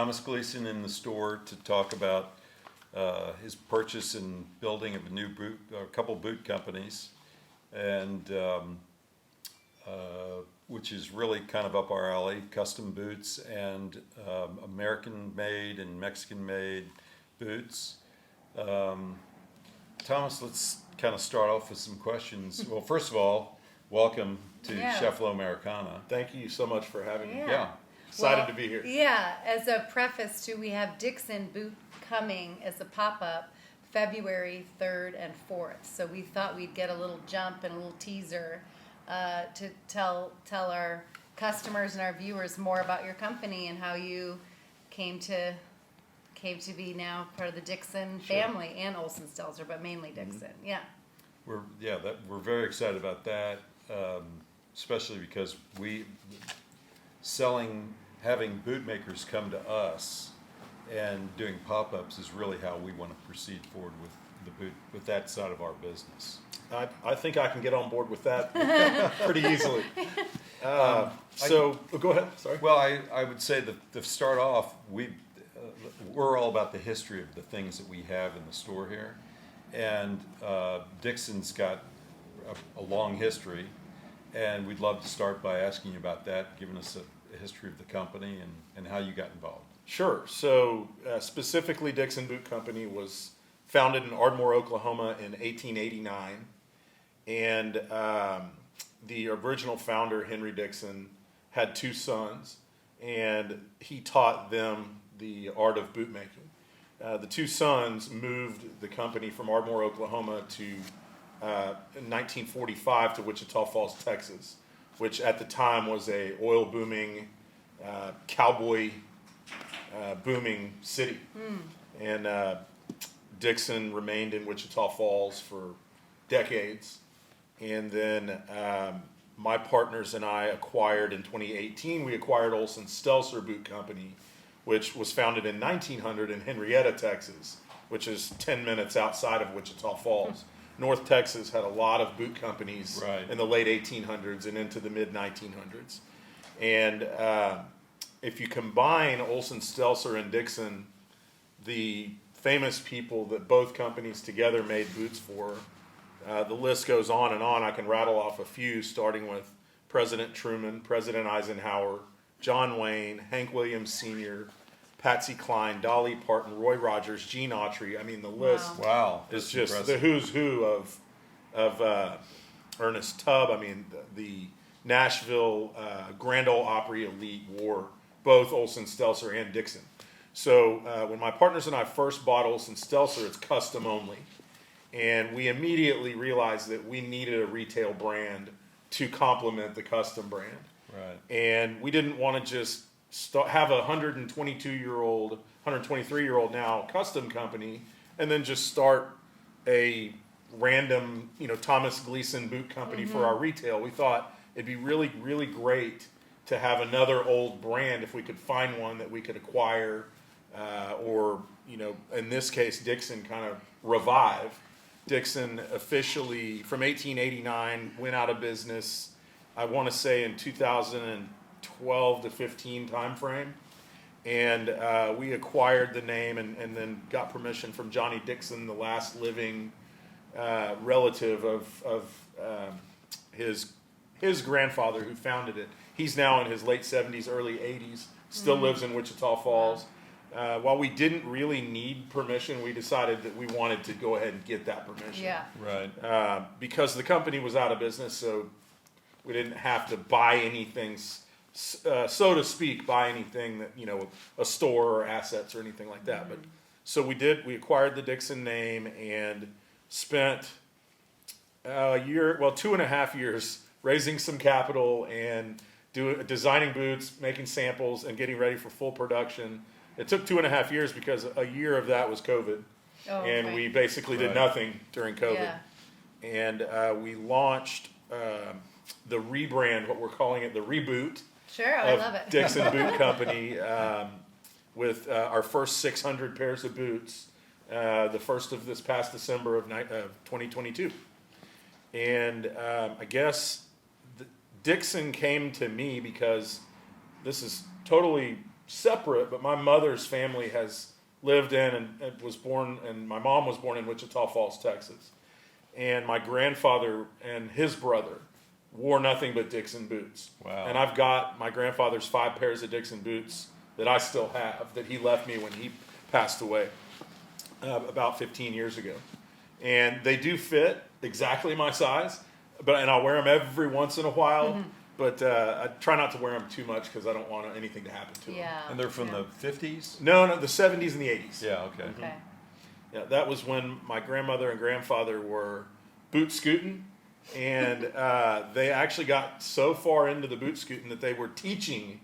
Thomas Gleason in the store to talk about his purchase and building of a couple boot companies, and which is really kind of up our alley, custom boots and American-made and Mexican-made boots. Thomas, let's kind of start off with some questions. Well, first of all, welcome to Sheffalo Americana. Thank you so much for having me. Yeah. Excited to be here. Yeah, as a preface to, we have Dixon Boot coming as a pop-up February 3rd and 4th. So we thought we'd get a little jump and a little teaser to tell our customers and our viewers more about your company and how you came to be now part of the Dixon family and Olsen Stelzer, but mainly Dixon. Mm-hmm. We're very excited about that, especially because having boot makers come to us and doing pop-ups is really how we want to proceed forward with that side of our business. I think I can get on board with that pretty easily. Go ahead. Sorry. Well, I would say that to start off, we're all about the history of the things that we have in the store here, and Dixon's got a long history, and we'd love to start by asking you about that, giving us a history of the company and how you got involved. Sure. So specifically, Dixon Boot Company was founded in Ardmore, Oklahoma in 1889, and the original founder, Henry Dixon, had two sons, and he taught them the art of boot making. The two sons moved the company from Ardmore, Oklahoma in 1945 to Wichita Falls, Texas, which at the time was a oil booming, cowboy booming city. And Dixon remained in Wichita Falls for decades. And then my partners and I acquired in 2018, we acquired Olsen Stelzer Boot Company, which was founded in 1900 in Henrietta, Texas, which is 10 minutes outside of Wichita Falls. North Texas had a lot of boot companies in the late 1800s and into the mid 1900s. And if you combine Olsen Stelzer and Dixon, the famous people that both companies together made boots for, the list goes on and on. I can rattle off a few, starting with President Truman, President Eisenhower, John Wayne, Hank Williams Sr., Patsy Cline, Dolly Parton, Roy Rogers, Gene Autry. I mean, the list is just impressive. The who's who of Ernest Tubb. I mean, the Nashville Grand Ole Opry elite wore both Olsen Stelzer and Dixon. So when my partners and I first bought Olsen Stelzer, it's custom only. And we immediately realized that we needed a retail brand to complement the custom brand. Right. And we didn't want to just have a 122-year-old, 123-year-old now custom company and then just start a random, Thomas Gleason boot company for our retail. We thought it'd be really, really great to have another old brand if we could find one that we could acquire or, in this case, Dixon kind of revive. Dixon officially, from 1889, went out of business, I want to say in 2012 to 15 timeframe, and we acquired the name and then got permission from Johnny Dixon, the last living relative of his grandfather who founded it. He's now in his late 70s, early 80s, still lives in Wichita Falls. While we didn't really need permission, we decided that we wanted to go ahead and get that permission. Yeah. Right. Because the company was out of business, so we didn't have to buy anything, so to speak, buy anything that, a store or assets or anything like that. But so we did. We acquired the Dixon name and spent a year, 2.5 years raising some capital and designing boots, making samples, and getting ready for full production. It took 2.5 years because a year of that was COVID, and we basically did nothing during COVID. Yeah. And we launched the rebrand, what we're calling it, the reboot. Sure, I love it. Dixon Boot Company with our first 600 pairs of boots, the first of this past December of 2022. And I guess Dixon came to me because this is totally separate, but my mother's family has lived in and was born, and my mom was born in Wichita Falls, Texas. And my grandfather and his brother wore nothing but Dixon boots. Wow. And I've got my grandfather's 5 pairs of Dixon boots that I still have, that he left me when he passed away about 15 years ago. And they do fit exactly my size, and I'll wear them every once in a while. Mm-hmm. But I try not to wear them too much because I don't want anything to happen to them. Yeah. And they're from yeah. the 50s? No, the 70s and the 80s. Yeah, okay. Okay. Yeah, that was when my grandmother and grandfather were boot scooting, and they actually got so far into the boot scooting that they were teaching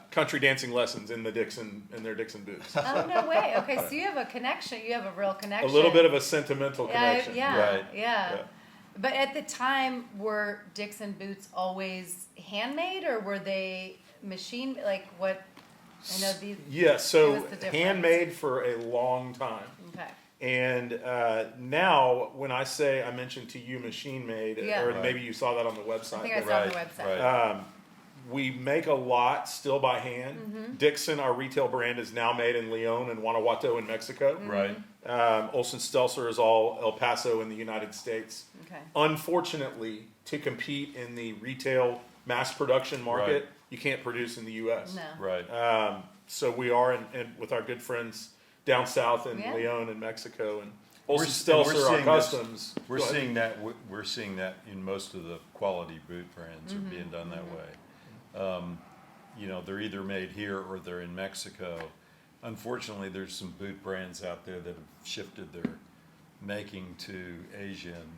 country dancing lessons in their Dixon boots. Oh, no way. Okay, so you have a connection. You have a real A connection. little bit of a sentimental connection. Yeah, Right. yeah. Yeah. But at the time, were Dixon boots always handmade, or were they machine? Like what? I know these. Yeah, Give us so the difference. handmade for a long time. Okay. And now, when I say, I mentioned to you machine made, Yeah. or Right. maybe you saw that on the I website. think I but, saw the Right, website. right. we make a lot still by hand. Mm-hmm. Dixon, our retail brand, is now made in Leon and Guanajuato in Mexico. Right. Olson Stelzer is all El Paso in the United States. Okay. Unfortunately, to compete in the retail mass production market, Right. you can't produce in the U.S. No. Uh, Right. So we are in with our good friends down south in Yeah. Leon and Mexico, and We're Olson s- and we're Stelzer, our seeing this- customs. We're Go ahead. seeing that. We're seeing that in most of the quality boot brands are being done that way. They're either made here or they're in Mexico. Unfortunately, there's some boot brands out there that have shifted their making to Asia, and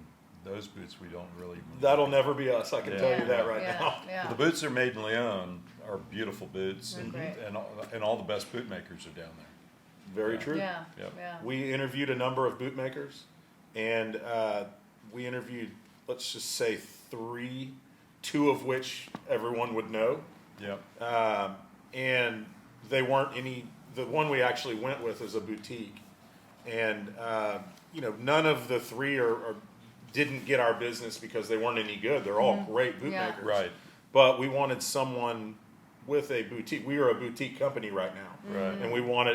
those boots we don't really. That'll never be us. I can Yeah. tell you that right yeah, now. Yeah. The boots that are made in Leon are beautiful boots, They're and great. and all the best boot makers are down there. Very Yeah. true. Yeah. Yep. Yeah. We interviewed a number of bootmakers, and we interviewed, let's just say, 3, 2 of which everyone would know. Yep. And they weren't any. The one we actually went with is a boutique, and none of the 3 didn't get our business because they weren't any good. They're all great bootmakers, Right. But we wanted someone with a boutique. We are a boutique company right now, Right. and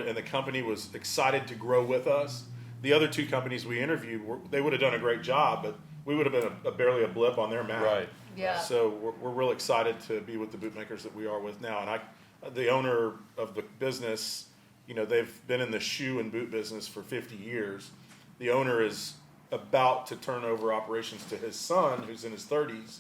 and the company was excited to grow with us. The other 2 companies we interviewed, they would have done a great job, but we would have been barely a blip on their map. Right. Yeah. So we're real excited to be with the bootmakers that we are with now. And the owner of the business, they've been in the shoe and boot business for 50 years. The owner is about to turn over operations to his son, who's in his 30s.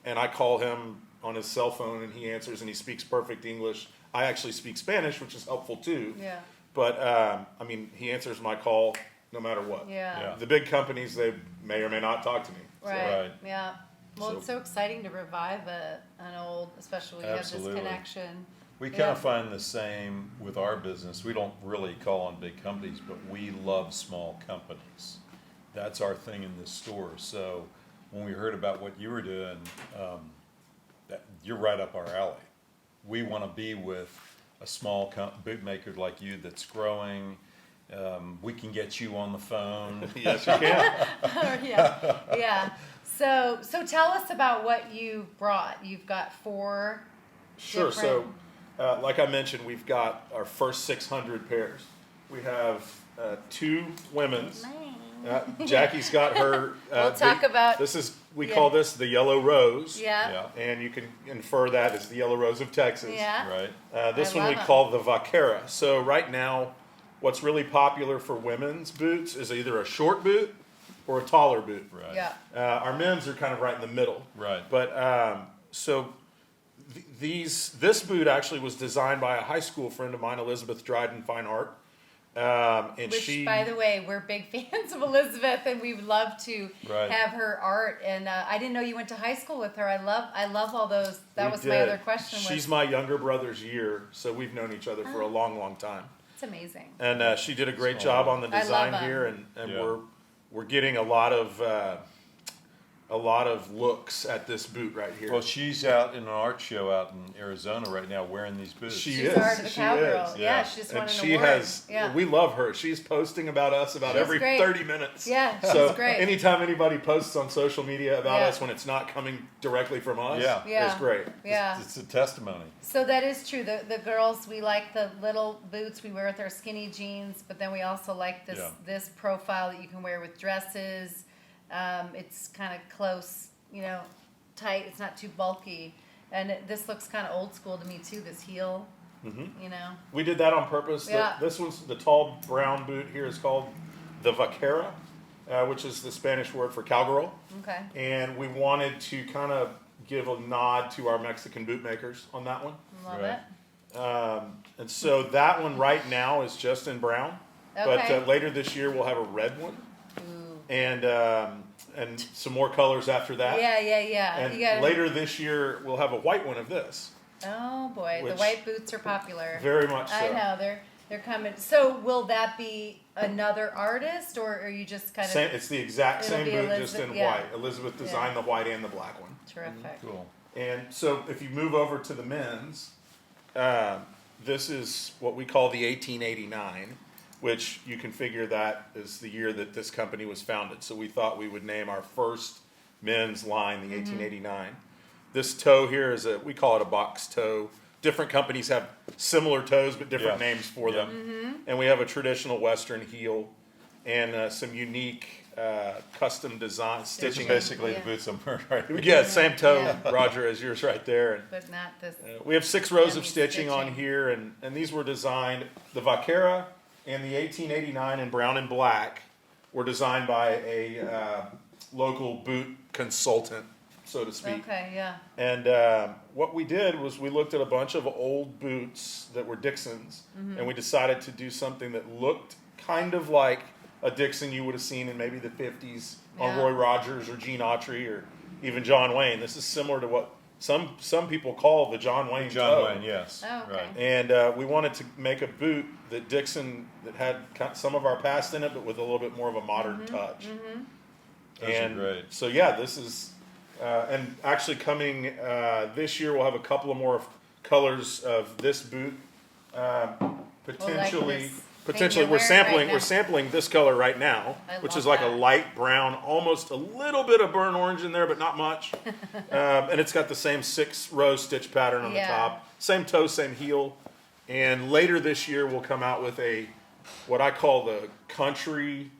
And I call him on his cell phone, and he answers, and he speaks perfect English. I actually speak Spanish, which is helpful too. Yeah. But he answers my call no matter what. Yeah. Yeah. The big companies, they may or may not talk to me. Right. Right. Yeah. Well, So- it's so exciting to revive an old, especially when you have Absolutely. this connection. We Yeah. kind of find the same with our business. We don't really call on big companies, but we love small companies. That's our thing in this store. So when we heard about what you were doing, you're right up our alley. We want to be with a small bootmaker like you that's growing. We can get you on the phone. Yes, you can. Yeah. Yeah. So tell us about what you brought. You've got 4. Sure. So, different- like I mentioned, we've got our first 600 pairs. We have 2 women's. Jackie's got her. We'll talk about- We yeah. call this the yellow rose. Yeah. Yeah. And you can infer that as the yellow rose of Texas. Yeah. Right. This I one we love 'em. call the vaquera. So right now, what's really popular for women's boots is either a short boot or a taller boot. Right. Yeah. Our men's are kind of right in the middle. Right. But this boot actually was designed by a high school friend of mine, Elizabeth Dryden Fine Art. And Which, by the way, we're big fans of Elizabeth, and we would love to Right. have her art. And I didn't know you went to high school with her. I love all those. That we was my did. other question. She's my younger brother's year, so we've known each other for a long, long time. It's amazing. And she did a great job on the I love design 'em. here, and Yeah. we're getting a lot of a lot of looks at this boot right here. Well, she's out in an art show out in Arizona right now wearing these boots. She She's is. Art of the She Cowgirl. is. Yeah, she just won And an she award. has, Yeah. we love her. She's posting about us about She's every great. 30 minutes. Yeah, she's So great. anytime anybody posts on social media about Yeah. us when it's not coming directly from us, Yeah. Yeah. it's great. Yeah. It's a testimony. So that is true. The girls, we like the little boots we wear with our skinny jeans, but then we also like this Yeah. this profile that you can wear with dresses. It's kind of close, tight. It's not too bulky, and this looks kind of old school to me too. This heel, We did that on purpose. Yeah. This one's the tall brown boot here is called the vaquera, which is the Spanish word for cowgirl. Okay. And we wanted to kind of give a nod to our Mexican boot makers on that one. Love Right. it. And so that one right now is just in brown. Okay. But later this year we'll have a red one Ooh. and some more colors after that. Yeah. And You gotta, later this year we'll have a white one of this. Oh boy, the Which- white boots are popular. Very much so. I know they're coming. So will that be another artist, or are you just kind of Same, it's the exact It'll same be boot, just Elizabeth- in yeah. white. Elizabeth designed the white and the black one. terrific? Cool. And so if you move over to the men's, this is what we call the 1889, which you can figure that is the year that this company was founded. So we thought we would name our first men's line the 1889. This toe here we call it a box toe. Different companies have similar toes, but different Yeah. names for Yeah. them. And we have a traditional Western heel and some unique custom design This is stitching. basically Yeah. the boots I'm wearing right here. Yeah, same toe, Yeah. Roger, as yours right there. And But not this. we have 6 rows Yummy of stitching on stitching. here, and these were designed, the Vaquera and the 1889 in brown and black were designed by a local boot consultant, so to speak. Okay, yeah. And what we did was we looked at a bunch of old boots that were Dixons, Mm-hmm. and we decided to do something that looked kind of like a Dixon you would have seen in maybe the 50s on Yeah. Roy Rogers or Gene Autry or even John Wayne. This is similar to what some people call the John Wayne John toe. Wayne, yes. Oh, okay. Right. And we wanted to make a boot that Dixon that had some of our past in it, but with a little bit more of a modern touch. Those are And great. so yeah, this is and actually coming this year we'll have a couple of more colors of this boot. Potentially, this potentially thing we're you're wearing sampling right now. we're sampling this color right now, I which love is like a that. light brown, almost a little bit of burnt orange in there, but not much. And it's got the same 6-row stitch pattern on Yeah. the top, same toe, same heel. And later this year we'll come out with what I call the country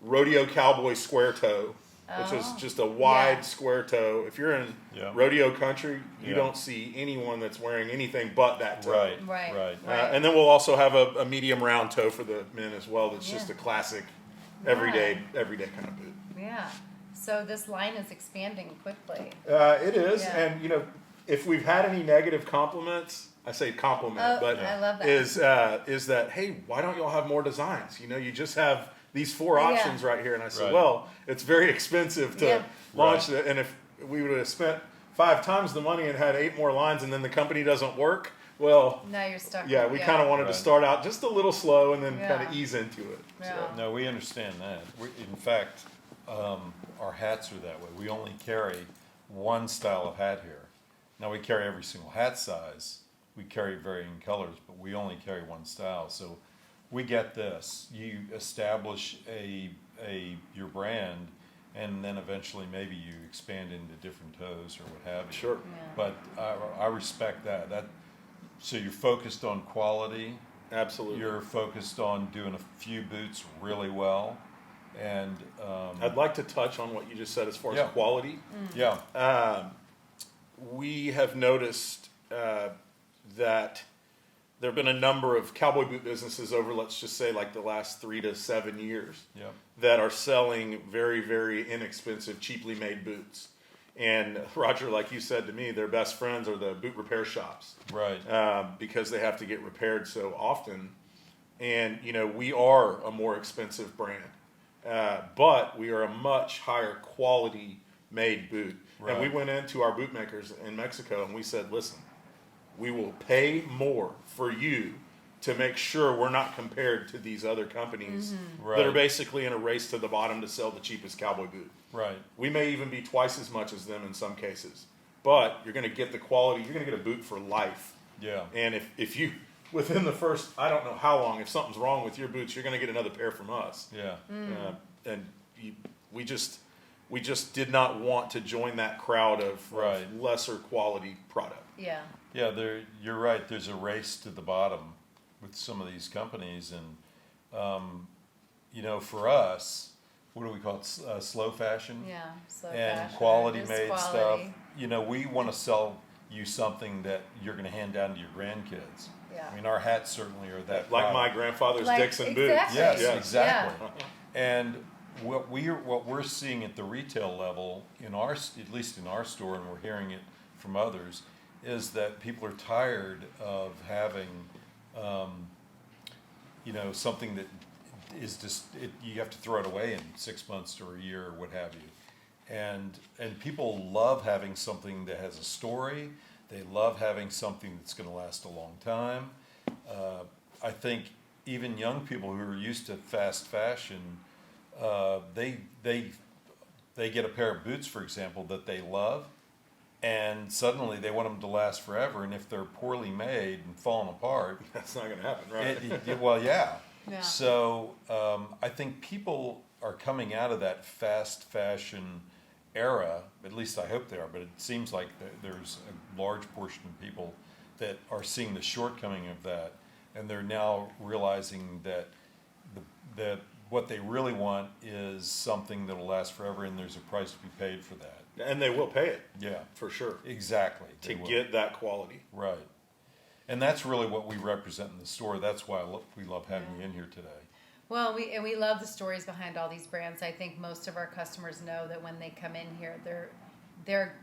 rodeo cowboy square toe, which is Oh. just a wide Yeah. square toe. If you're in Yeah. rodeo country, you Yeah. don't see anyone that's wearing anything but that toe. Right. Right. Right. Right. And then we'll also have a medium round toe for the men as well. That's just a Yeah. classic, everyday kind of boot. Yeah. So this line is expanding quickly. It is, Yeah. and if we've had any negative compliments, I say compliment, Oh, but I love that. is that hey, why don't y'all have more designs? You just have these 4 Yeah. options right here, and I said, Right. well, it's very expensive to Yeah. launch it, and if we would have spent 5 times the money and had 8 more lines, and then the company doesn't work, well, Now you're stuck. yeah, we kind of wanted Right. to start out just a little slow and then Yeah. kind of ease into it. Yeah. No, we understand that. In fact, our hats are that way. We only carry one style of hat here. Now, we carry every single hat size. We carry varying colors, but we only carry one style. So we get this. You establish your brand, and then eventually maybe you expand into different toes or what have you. Sure. Yeah. But I respect that. So you're focused on quality. Absolutely. You're focused on doing a few boots really well, and I'd like to touch on what you just said as far Yeah. as quality. yeah, We have noticed that there have been a number of cowboy boot businesses over, let's just say, like the last 3 to 7 years yeah, that are selling very, very inexpensive, cheaply made boots. And Roger, like you said to me, their best friends are the boot repair shops. right, Because they have to get repaired so often. And, we are a more expensive brand, but we are a much higher quality made boot. And we Right. went into our boot makers in Mexico and we said, listen, we will pay more for you to make sure we're not compared to these other companies that are Right. basically in a race to the bottom to sell the cheapest cowboy boot. Right. We may even be twice as much as them in some cases, but you're going to get the quality. You're going to get a boot for life. Yeah. And if you, within the first, I don't know how long, if something's wrong with your boots, you're going to get another pair from us. Yeah. And we just did not want to join that crowd of Right. lesser quality product. Yeah. Yeah, you're right. There's a race to the bottom with some of these companies, and for us, what do we call it? Slow fashion. Yeah. So And fashion, quality just made quality. stuff. We want to sell you something that you're going to hand down to your grandkids. Yeah. I mean, our hats certainly are that. Like my product. grandfather's Like, Dixon exactly. boots. Yes, Yeah. exactly. And what we're seeing at the retail level at least in our store, and we're hearing it from others, is that people are tired of having, something that is just you have to throw it away in 6 months or a year or what have you, and people love having something that has a story. They love having something that's going to last a long time. I think even young people who are used to fast fashion, they get a pair of boots, for example, that they love, and suddenly they want them to last forever. And if they're poorly made and falling apart, That's not going to happen, right? well, yeah. Yeah. So I think people are coming out of that fast fashion era. At least I hope they are. But it seems like there's a large portion of people that are seeing the shortcoming of that, and they're now realizing that that what they really want is something that'll last forever, and there's a price to be paid for that. And they will pay it, Yeah, for sure, exactly. to They will. get that quality. Right. And that's really what we represent in the store. That's why we love having you in here today. Well, we love the stories behind all these brands. I think most of our customers know that when they come in here, they're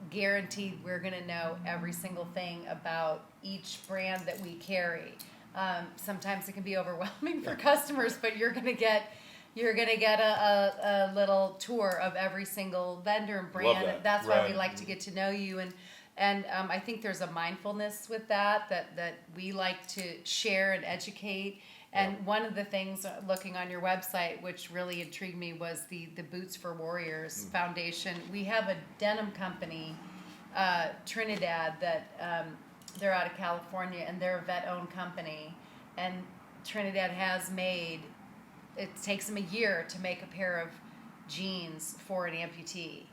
guaranteed we're going to know every single thing about each brand that we carry. Sometimes it can be overwhelming for customers, but you're going to get a little tour of every single vendor and brand. Love that. That's why we Right. like to get to know you, and I think there's a mindfulness with that we like to share and educate. And one of the things looking on your website, which really intrigued me, was the Boots for Warriors Foundation. We have a denim company, Trinidad, that they're out of California, and they're a vet-owned company. And Trinidad has made, it takes them a year to make a pair of jeans for an amputee.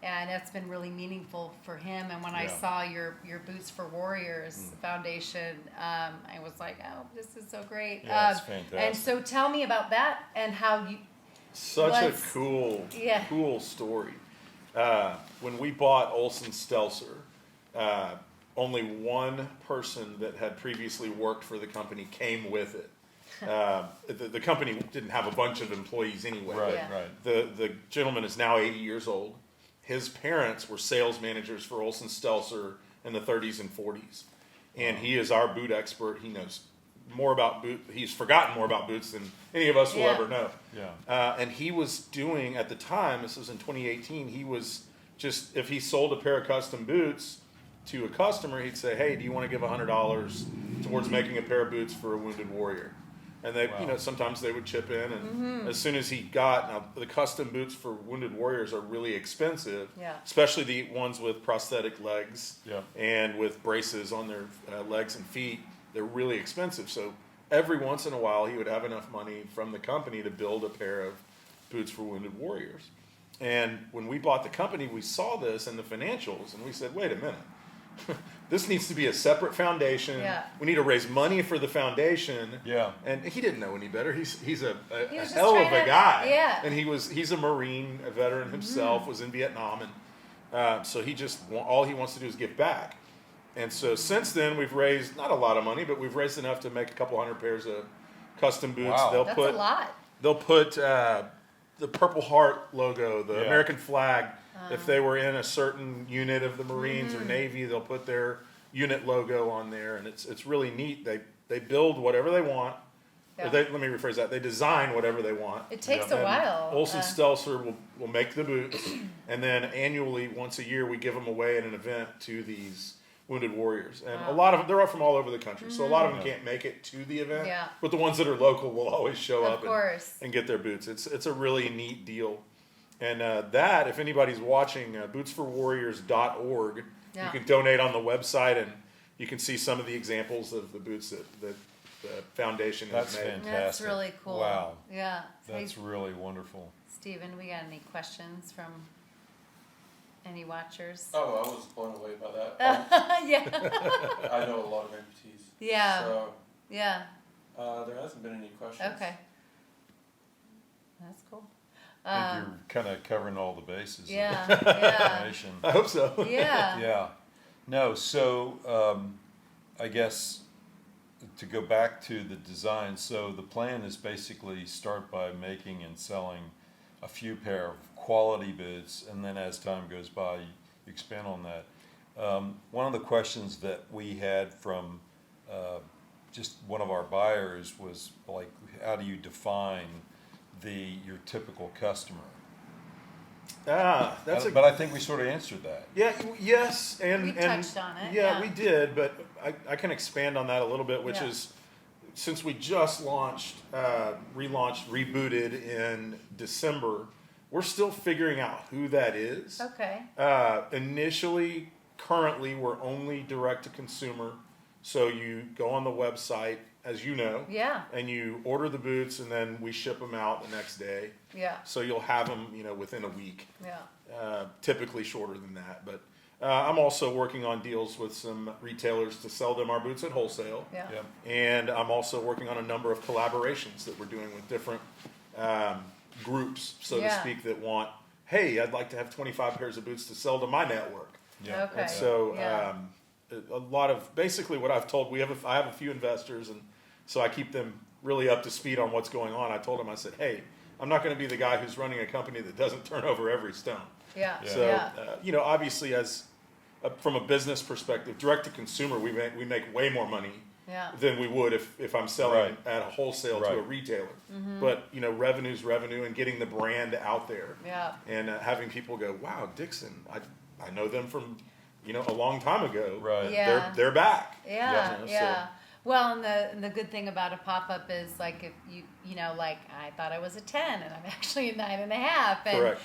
And that's been really meaningful for him. And when I Yeah. saw your Boots for Warriors Foundation, I was like, oh, this is so great. Yeah, it's fantastic. And so tell me about that and how you, Such Let's- a cool, Yeah. cool story. When we bought Olson Stelzer, only one person that had previously worked for the company came with it. The company didn't have a bunch of employees anyway. Right, Yeah. right. The gentleman is now 80 years old. His parents were sales managers for Olson Stelzer in the 30s and 40s. And he is our boot expert. He knows more about boot. He's forgotten more about boots than any of us will Yeah. ever know. Yeah. And he was doing, at the time, this was in 2018, he was just, if he sold a pair of custom boots to a customer, he'd say, hey, do you want to give $100 towards making a pair of boots for a wounded warrior? And they, Wow. sometimes they would chip in. And as soon as he got, now the custom boots for wounded warriors are really expensive, Yeah. especially the ones with prosthetic legs Yeah. and with braces on their legs and feet. They're really expensive. So every once in a while, he would have enough money from the company to build a pair of boots for wounded warriors. And when we bought the company, we saw this in the financials, and we said, wait a minute. This needs to be a separate foundation. Yeah. We need to raise money for the foundation. Yeah. And he didn't know any better. He's a He was just hell of trying a to- guy. yeah. And he's a Marine, a veteran himself, was in Vietnam, and so all he wants to do is give back. And so since then, we've raised not a lot of money, but we've raised enough to make a couple hundred pairs of custom boots. Wow. that's a lot. They'll put the Purple Heart logo, the Yeah. American flag. If they were in a certain unit of the Marines or Navy, they'll put their unit logo on there, and it's really neat. They build whatever they want. Yeah. Or let me rephrase that. They design whatever they want. It takes Yeah. a while. Olson Stelzer will make the boots, and then annually, once a year, we give them away at an event to these Wounded Warriors, and a Wow. lot of them, they're from all over the country, so a lot of them Yeah. can't make it to the event. Yeah. But the ones that are local will always show Of up course. and get their boots. It's a really neat deal. And that, if anybody's watching, bootsforwarriors.org, Yeah. you can donate on the website, and you can see some of the examples of the boots that the foundation has That's made. fantastic. That's really cool. Wow. Yeah. That's Hey, really wonderful. Steven, we got any questions from any watchers? Oh, I was blown away by that. Yeah. I know a lot of amputees. Yeah. So Yeah. there hasn't been any questions. Okay. That's cool. I think you're kind of covering all the bases. Yeah. Of Yeah. information. I hope so. Yeah. Yeah. No, so I guess to go back to the design, so the plan is basically start by making and selling a few pair of quality boots, and then as time goes by, you expand on that. One of the questions that we had from just one of our buyers was like, how do you define your typical customer? That's But I think we sort of answered that. yes, and We and touched on it, Yeah, yeah. we did, but I can expand on that a little bit, which Yeah. is since we just launched, relaunched, rebooted in December, we're still figuring out who that is. Okay. Initially, currently, we're only direct to consumer, so you go on the website, as you know, Yeah. and you order the boots, and then we ship them out the next day. Yeah. So you'll have them, within a week. Yeah. Typically shorter than that, but I'm also working on deals with some retailers to sell them our boots at wholesale. Yeah. Yep. And I'm also working on a number of collaborations that we're doing with different groups, so to Yeah. speak, that want, hey, I'd like to have 25 pairs of boots to sell to my network. Yeah. Okay. And so Yeah. a lot of, basically what I've told, I have a few investors, and so I keep them really up to speed on what's going on. I told them, I said, hey, I'm not going to be the guy who's running a company that doesn't turn over every stone. Yeah. Yeah. So, obviously, as from a business perspective, direct to consumer, we make way more money Yeah. than we would if I'm selling Right. at a wholesale to a Right. retailer. Mm-hmm. But revenue's revenue, and getting the brand out there, Yeah. and having people go, wow, Dixon, I know them from a long time ago. Right. Yeah. They're back. Yeah, Yeah, yeah. Well, and the good thing about a pop-up is like if like I thought I was a 10 and I'm actually a 9.5, and Correct.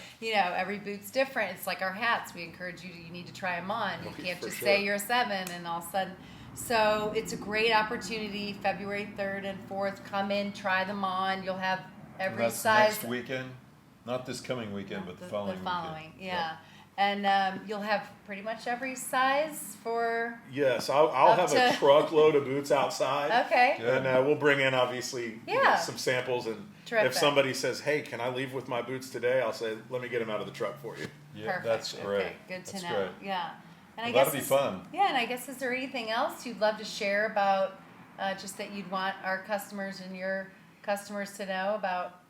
every boot's different. It's like our hats. We encourage you need to try them on. You can't For just sure. say you're a 7 and all of a sudden. So it's a great opportunity. February 3rd and 4th, come in, try them on. You'll have And every that's size. next weekend, not this coming weekend, but the following. weekend. yeah. And you'll have pretty much every size for. Yes, I'll Up have to- a truckload of boots outside. Okay. Good. And we'll bring in, obviously, Yeah. some samples. And Terrific. if somebody says, hey, can I leave with my boots today? I'll say, let me get them out of the truck for you. Yeah, Perfect. that's great. Okay, good to That's know. great. Yeah. And Well, that'll be is- fun. Yeah, and I guess is there anything else you'd love to share about just that you'd want our customers and your customers to know about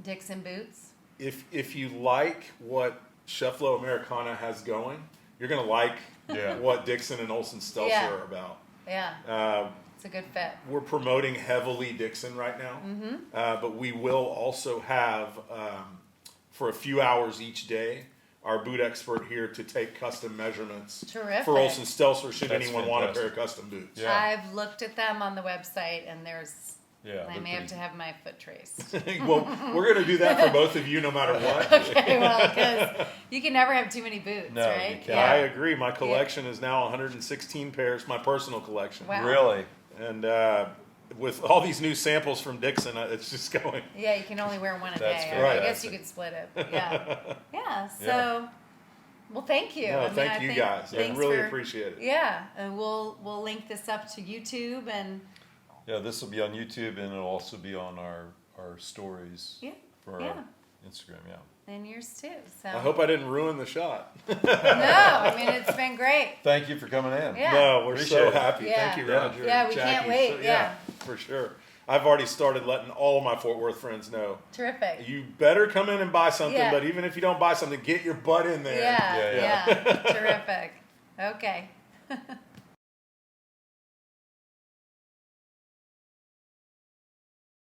Dixon boots? If you like what Cheflo Americana has going, you're going to like Yeah. what Dixon and Olsen Stelzer Yeah. are about. Yeah, it's a good fit. We're promoting heavily Dixon right now, Mm-hmm. but we will also have, for a few hours each day, our boot expert here to take custom measurements Terrific. for Olsen Stelzer should That's anyone want a pair fantastic. of custom boots. Yeah. I've looked at them on the website, and Yeah. I they're may have pretty- to have my foot traced. Well, we're going to do that for both of you no matter what. Okay, well, because you can never have too many boots, No, you right? can't. I agree. My collection is now 116 pairs, my personal collection. Wow. Really? And with all these new samples from Dixon, it's just going. Yeah, you can only wear one a That's day. fantastic. I guess you could split it. But yeah. Yeah. So, Yeah. well, thank you. No, I mean, thank I you think- guys. I thanks really for- appreciate it. Yeah, and we'll link this up to YouTube and Yeah, this will be on YouTube, and it'll also be on our stories yeah, for our yeah, Instagram. Yeah. and yours too. So I hope I didn't ruin the shot. no, I mean it's been great. Thank you for coming in. Yeah. No, we're Appreciate so it. happy. Yeah. Thank you, Yeah. Roger. Yeah, and we Jackie. can't wait. So, Yeah. for sure. I've already started letting all my Fort Worth friends know. Terrific. You better come in and buy something, Yeah. but even if you don't buy something, get your butt in there. Yeah, Yeah, yeah. Terrific. Okay.